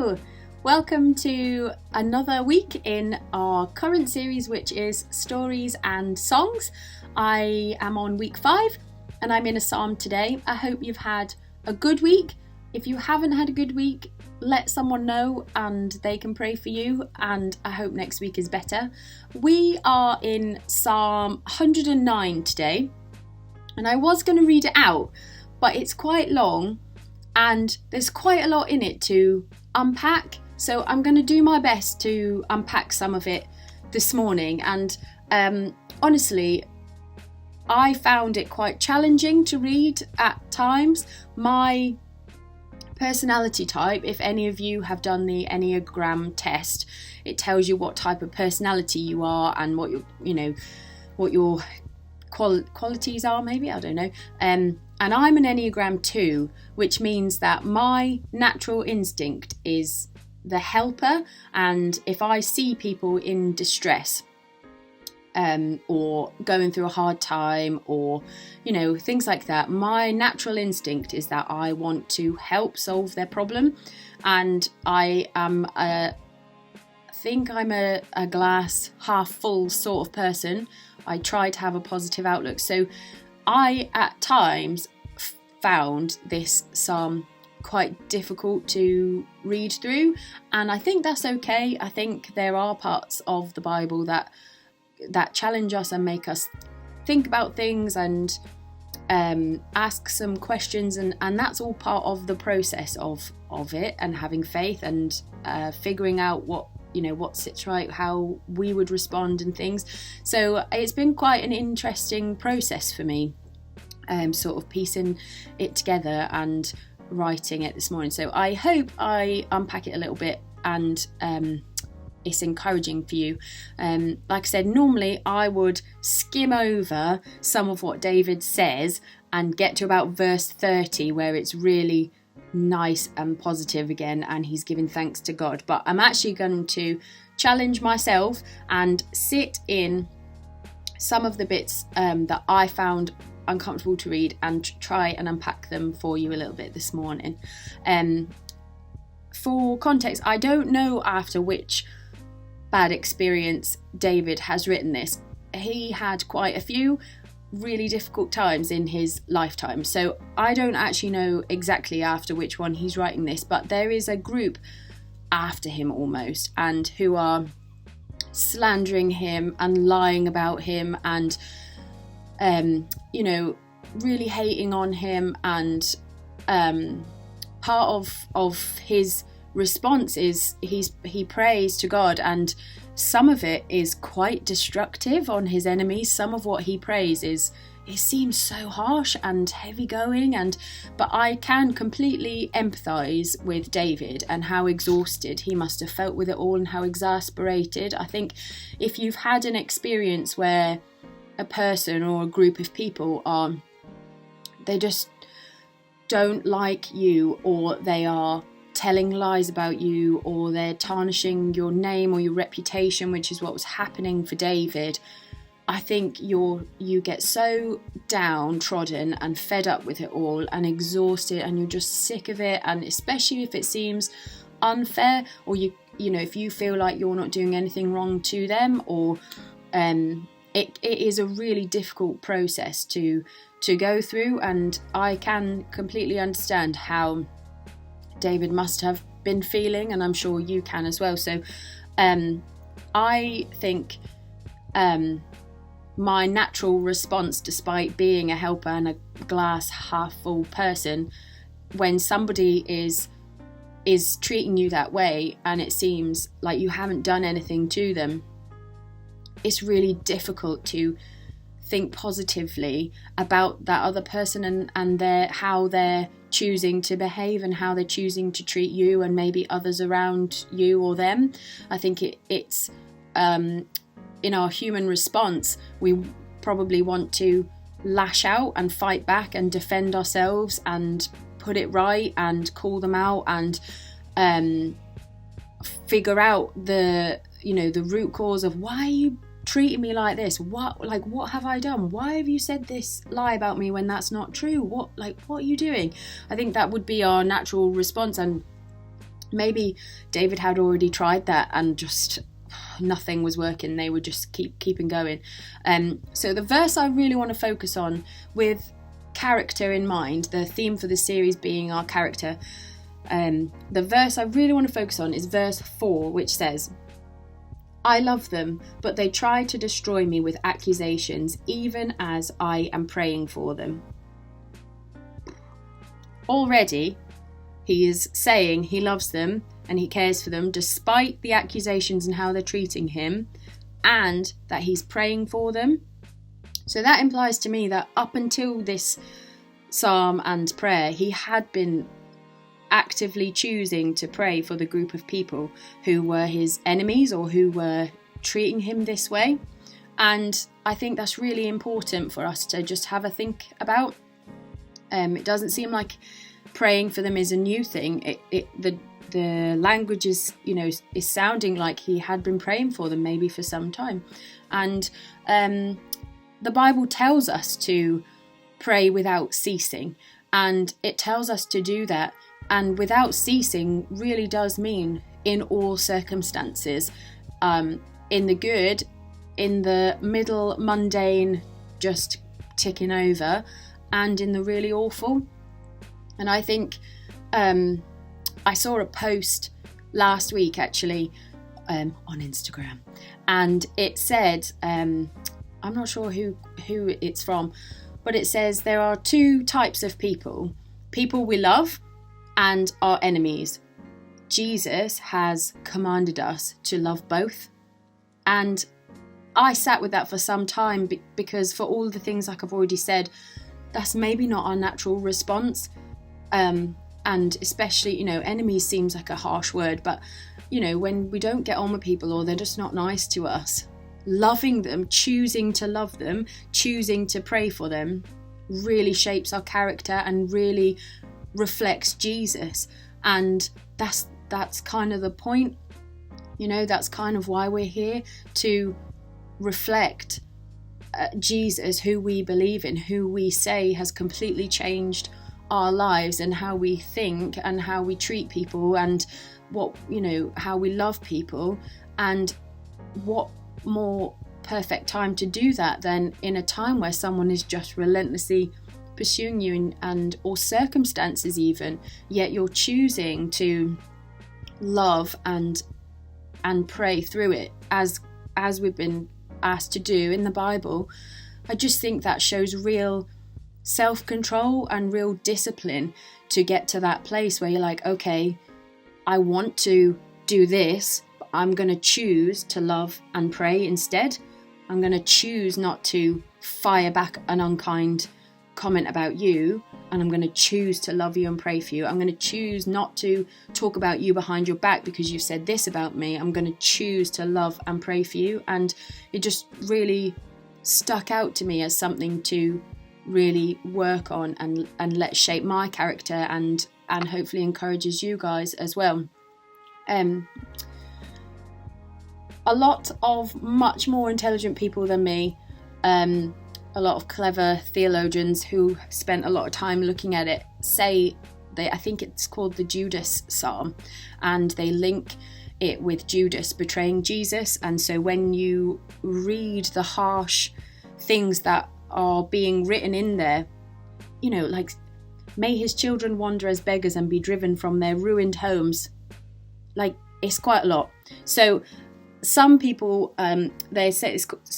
Hello! Welcome to another week in our current series, which is Stories and Songs. I am on week 5 and I'm in a psalm today. I hope you've had a good week. If you haven't had a good week, let someone know and they can pray for you, and I hope next week is better. We are in Psalm 109 today, and I was going to read it out, but it's quite long and there's quite a lot in it to unpack, so I'm going to do my best to unpack some of it this morning. And honestly, I found it quite challenging to read at times. My personality type, if any of you have done the Enneagram test, it tells you what type of personality you are and what your qualities are, maybe, I don't know. And I'm an Enneagram 2, which means that my natural instinct is the helper, and if I see people in distress or going through a hard time or things like that, my natural instinct is that I want to help solve their problem. And I think I'm a glass half full sort of person. I try to have a positive outlook, so I at times found this psalm quite difficult to read through, and I think that's okay. I think there are parts of the Bible that challenge us and make us think about things and ask some questions, and that's all part of the process of it, and having faith and figuring out what sits right, how we would respond and things. So it's been quite an interesting process for me, sort of piecing it together and writing it this morning. So I hope I unpack it a little bit and it's encouraging for you. Like I said, normally I would skim over some of what David says and get to about verse 30 where it's really nice and positive again and he's giving thanks to God. But I'm actually going to challenge myself and sit in some of the bits that I found uncomfortable to read and try and unpack them for you a little bit this morning. For context, I don't know after which bad experience David has written this. He had quite a few really difficult times in his lifetime, so I don't actually know exactly after which one he's writing this, but there is a group after him almost, and who are slandering him and lying about him and really hating on him, and part of his response is he prays to God, and some of it is quite destructive on his enemies. Some of what he prays it seems so harsh and heavy going, but I can completely empathise with David and how exhausted he must have felt with it all and how exasperated. I think if you've had an experience where a person or a group of people they just don't like you, or they are telling lies about you, or they're tarnishing your name or your reputation, which is what was happening for David, I think you get so downtrodden and fed up with it all and exhausted, and you're just sick of it. And especially if it seems unfair, or if you feel like you're not doing anything wrong to them, or it is a really difficult process to go through, and I can completely understand how David must have been feeling, and I'm sure you can as well. So I think my natural response, despite being a helper and a glass half full person, when somebody is treating you that way and it seems like you haven't done anything to them, it's really difficult to think positively about that other person and how they're choosing to behave and how they're choosing to treat you and maybe others around you or them. I think it's in our human response, we probably want to lash out and fight back and defend ourselves and put it right and call them out and figure out the root cause of why you treating me like this. What have I done? Why have you said this lie about me when that's not true? What are you doing? I think that would be our natural response, and Maybe David had already tried that and just nothing was working. They would just keeping going. So the verse I really want to focus on, with character in mind, the theme for the series being our character, the verse I really want to focus on is verse 4, which says, "I love them, but they try to destroy me with accusations, even as I am praying for them." Already, he is saying he loves them and he cares for them despite the accusations and how they're treating him, and that he's praying for them. So that implies to me that up until this psalm and prayer, he had been actively choosing to pray for the group of people who were his enemies or who were treating him this way. And I think that's really important for us to just have a think about. It doesn't seem like praying for them is a new thing. The language is sounding like he had been praying for them maybe for some time. And the Bible tells us to pray without ceasing, and it tells us to do that. And without ceasing really does mean in all circumstances, in the good, in the middle mundane, just ticking over, and in the really awful. And I think I saw a post last week actually on Instagram, and it said, I'm not sure who it's from, but it says there are two types of people we love and our enemies. Jesus has commanded us to love both. And I sat with that for some time because for all the things like I've already said, that's maybe not our natural response. And especially, enemies seems like a harsh word, but, when we don't get on with people or they're just not nice to us, loving them, choosing to love them, choosing to pray for them really shapes our character and really reflects Jesus. And that's kind of the point, that's kind of why we're here, to reflect Jesus, who we believe in, who we say has completely changed our lives, and how we think and how we treat people, and how we love people. And what more perfect time to do that than in a time where someone is just relentlessly pursuing you or circumstances even, yet you're choosing to love and pray through it as we've been asked to do in the Bible. I just think that shows real self-control and real discipline to get to that place where you're like, okay, I want to do this, but I'm going to choose to love and pray instead. I'm going to choose not to fire back an unkind comment about you, and I'm going to choose to love you and pray for you. I'm going to choose not to talk about you behind your back because you've said this about me. I'm going to choose to love and pray for you. And it just really stuck out to me as something to really work on and let shape my character and hopefully encourages you guys as well. A lot of much more intelligent people than me, a lot of clever theologians who spent a lot of time looking at it, say I think it's called the Judas Psalm, and they link it with Judas betraying Jesus. And so when you read the harsh things that are being written in there, like, may his children wander as beggars and be driven from their ruined homes. Like, it's quite a lot. So some people, they say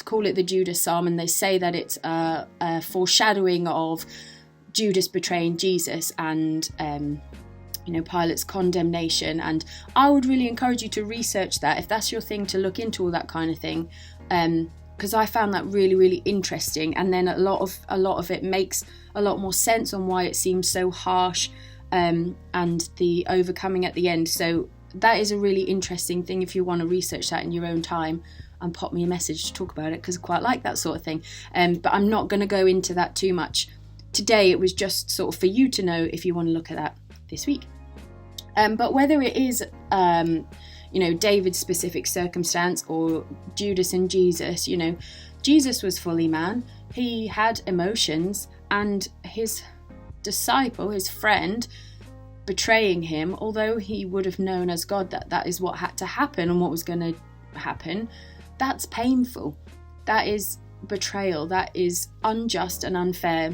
call it the Judas Psalm, and they say that it's a foreshadowing of Judas betraying Jesus and Pilate's condemnation. And I would really encourage you to research that if that's your thing, to look into all that kind of thing, because I found that really, really interesting. And then a lot of it makes a lot more sense on why it seems so harsh, and the overcoming at the end. So that is a really interesting thing if you want to research that in your own time, and pop me a message to talk about it, because I quite like that sort of thing. But I'm not going to go into that too much today. It was just sort of for you to know if you want to look at that this week. But whether it is David's specific circumstance or Judas and Jesus, Jesus was fully man. He had emotions, and his disciple, his friend, betraying him, although he would have known as God that that is what had to happen and what was going to happen. That's painful. That is betrayal. That is unjust and unfair.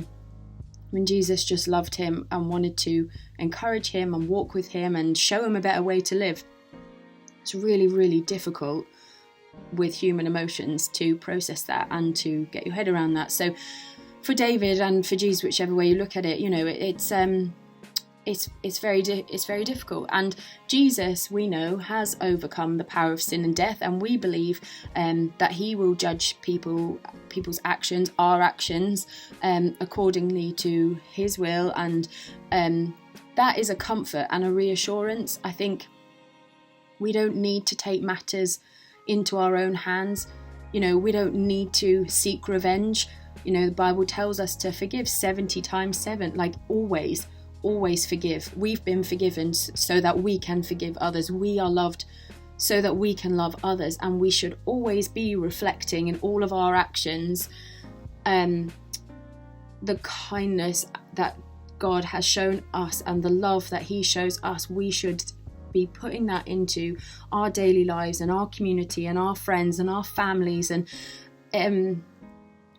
When Jesus just loved him and wanted to encourage him and walk with him and show him a better way to live. It's really, really difficult with human emotions to process that and to get your head around that. So for David and for Jesus, whichever way you look at it, it's very difficult. And Jesus, we know, has overcome the power of sin and death, and we believe that he will judge people's actions, our actions, accordingly to his will. And that is a comfort and a reassurance. I think we don't need to take matters into our own hands. We don't need to seek revenge. The Bible tells us to forgive 70 times 7, like always forgive. We've been forgiven so that we can forgive others. We are loved so that we can love others, and we should always be reflecting in all of our actions the kindness that God has shown us and the love that he shows us. We should be putting that into our daily lives and our community and our friends and our families. And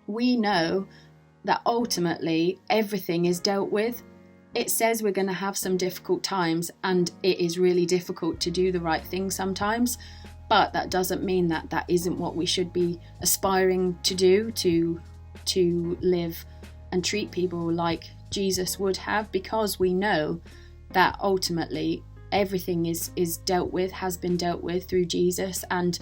we know that ultimately everything is dealt with. It says we're going to have some difficult times, and it is really difficult to do the right thing sometimes, but that doesn't mean that that isn't what we should be aspiring to do, to live and treat people like Jesus would have, because we know that ultimately everything is dealt with, has been dealt with through Jesus. And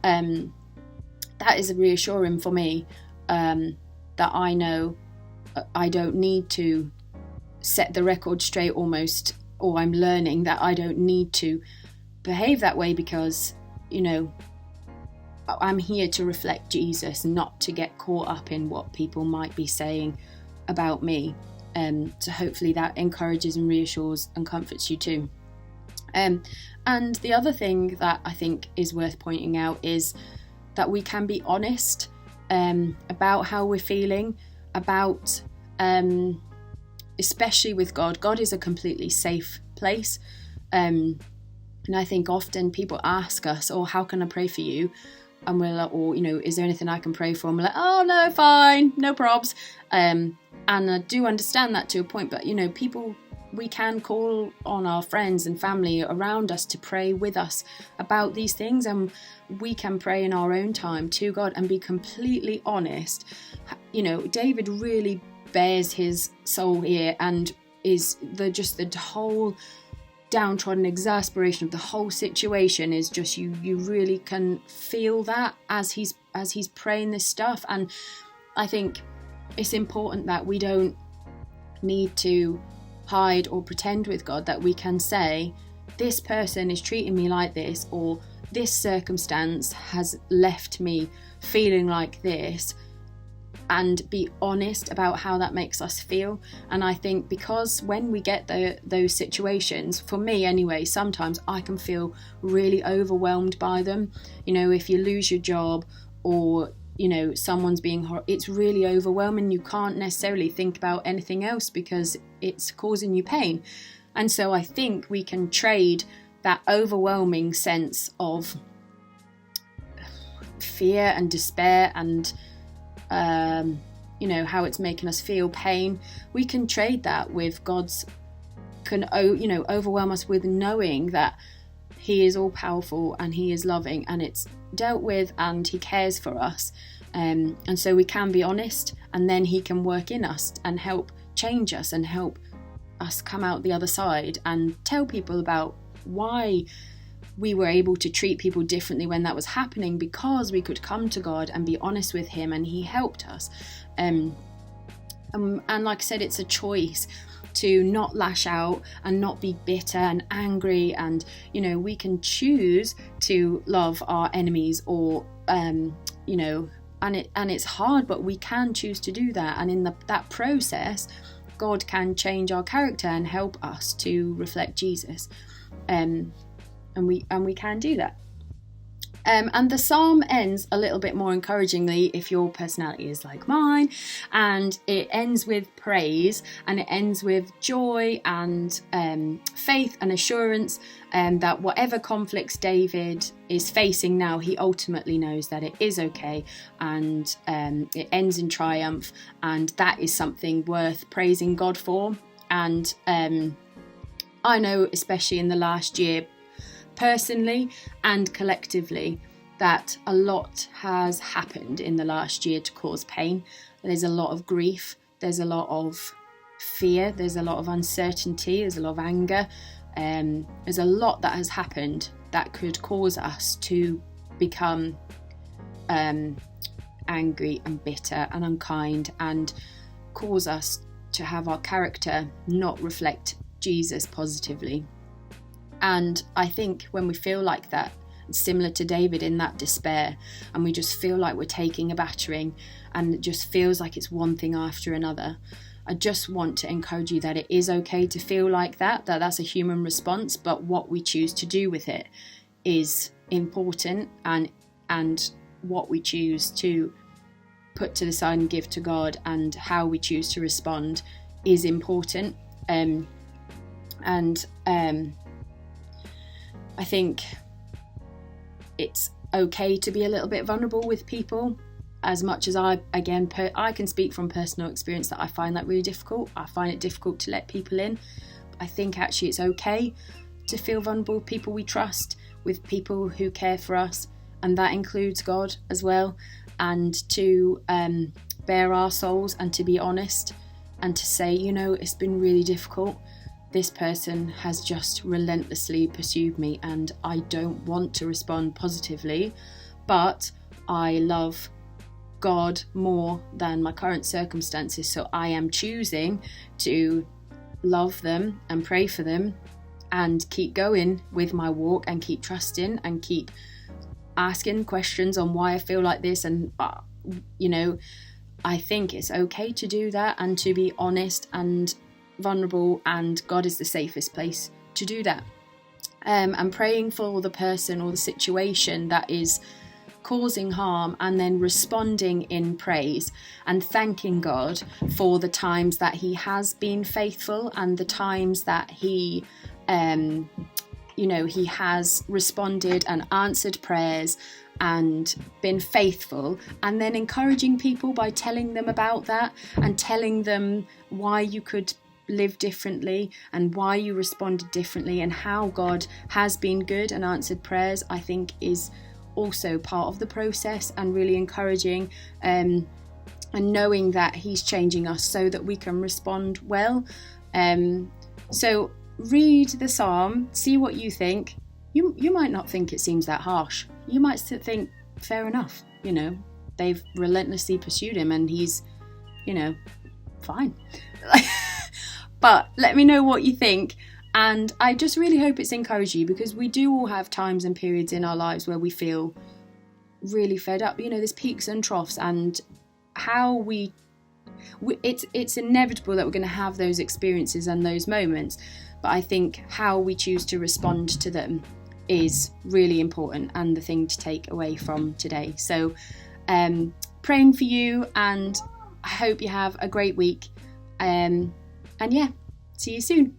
that is reassuring for me, that I know I don't need to set the record straight almost, or I'm learning that I don't need to behave that way, because I'm here to reflect Jesus, not to get caught up in what people might be saying about me. So hopefully that encourages and reassures and comforts you too. And the other thing that I think is worth pointing out is that we can be honest about how we're feeling, about especially with God. God is a completely safe place. And I think often people ask us, how can I pray for you? And we're like, is there anything I can pray for? And we're like, oh no, fine, no probs. And I do understand that to a point, but people, we can call on our friends and family around us to pray with us about these things, and we can pray in our own time to God and be completely honest. David really bears his soul here, and is the whole downtrodden exasperation of the whole situation is just you really can feel that as he's praying this stuff. And I think it's important that we don't need to hide or pretend with God, that we can say, this person is treating me like this, or this circumstance has left me feeling like this, and be honest about how that makes us feel. And I think because when we get those situations, for me anyway, sometimes I can feel really overwhelmed by them. If you lose your job, or someone's being it's really overwhelming. You can't necessarily think about anything else because it's causing you pain. And so I think we can trade that overwhelming sense of fear and despair and how it's making us feel pain. We can trade that with God's overwhelm us with knowing that he is all powerful and he is loving and it's dealt with and he cares for us. And so we can be honest, and then he can work in us and help change us and help us come out the other side and tell people about why we were able to treat people differently when that was happening, because we could come to God and be honest with him and he helped us. And like I said, it's a choice to not lash out and not be bitter and angry, and we can choose to love our enemies, or and it's hard, but we can choose to do that, and in that process God can change our character and help us to reflect Jesus, and we can do that. And the psalm ends a little bit more encouragingly if your personality is like mine, and it ends with praise, and it ends with joy and faith and assurance that whatever conflicts David is facing now, he ultimately knows that it is okay, and it ends in triumph, and that is something worth praising God for. And I know, especially in the last year, personally and collectively, that a lot has happened in the last year to cause pain. There's a lot of grief, there's a lot of fear, there's a lot of uncertainty, there's a lot of anger, there's a lot that has happened that could cause us to become angry and bitter and unkind, and cause us to have our character not reflect Jesus positively. And I think when we feel like that, it's similar to David in that despair, and we just feel like we're taking a battering, and it just feels like it's one thing after another, I just want to encourage you that it is okay to feel like that that's a human response, but what we choose to do with it is important, and what we choose to put to the side and give to God, and how we choose to respond is important. I think it's okay to be a little bit vulnerable with people, as much as I can speak from personal experience that I find that really difficult. I find it difficult to let people in. I think actually it's okay to feel vulnerable with people we trust, with people who care for us, and that includes God as well, and to bare our souls and to be honest and to say, it's been really difficult. This person has just relentlessly pursued me, and I don't want to respond positively, but I love God more than my current circumstances, so I am choosing to love them and pray for them and keep going with my walk and keep trusting and keep asking questions on why I feel like this. And I think it's okay to do that and to be honest and vulnerable, and God is the safest place to do that. And praying for the person or the situation that is causing harm, and then responding in praise and thanking God for the times that he has been faithful, and the times that he he has responded and answered prayers and been faithful, and then encouraging people by telling them about that and telling them why you could live differently and why you responded differently, and how God has been good and answered prayers, I think is also part of the process, and really encouraging, and knowing that he's changing us so that we can respond well. So read the psalm, see what you think. You might not think it seems that harsh. You might still think, fair enough, they've relentlessly pursued him and he's fine. But let me know what you think, and I just really hope it's encouraged you, because we do all have times and periods in our lives where we feel really fed up. There's peaks and troughs, and how it's inevitable that we're going to have those experiences and those moments, but I think how we choose to respond to them is really important and the thing to take away from today. So praying for you, and I hope you have a great week. And yeah, see you soon.